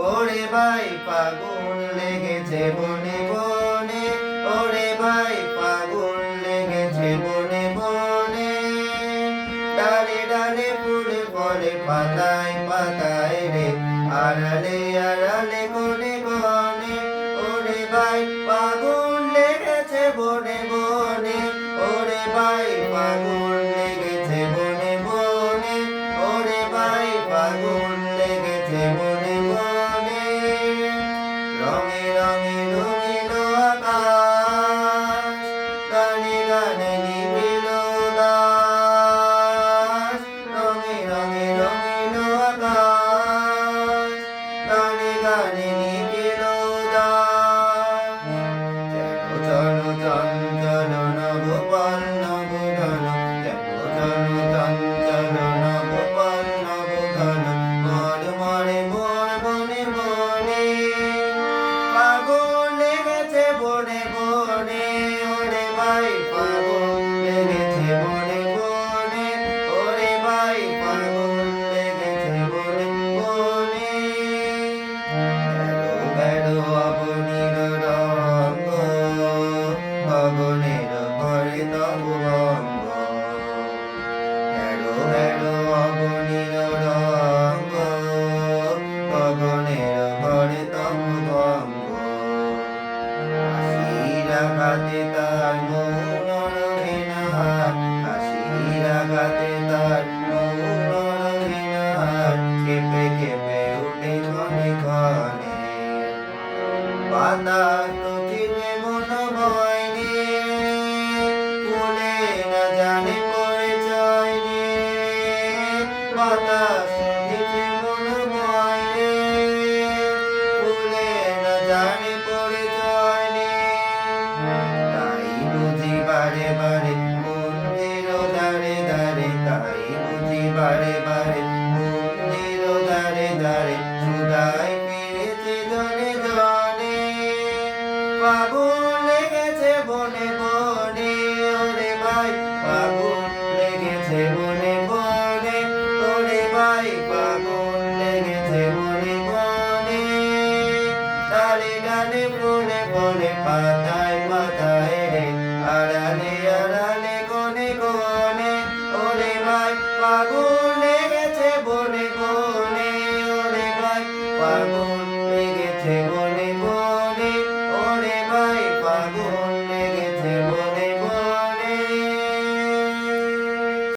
ওরে ভাই ফাগুন লেগেছে বনে বনে, ওরে ভাই ফাগুন লেগেছে বনে বনে। ডালে ডালে ফুলে ফলে পাতায় পাতায় রে, আড়ালে আড়ালে কোণে কোণে। ওরে ভাই ফাগুন লেগেছে বনে বনে, ওরে ভাই ফাগুন লেগেছে বনে বনে, ওরে ভাই ফাগুন লেগেছে বনে বনে। রঙে রঙে রঙিল আকাশ, গানে গানে নিবিল দাস। রঙে রঙে রঙিল আকাশ, গানে গানে নিবিল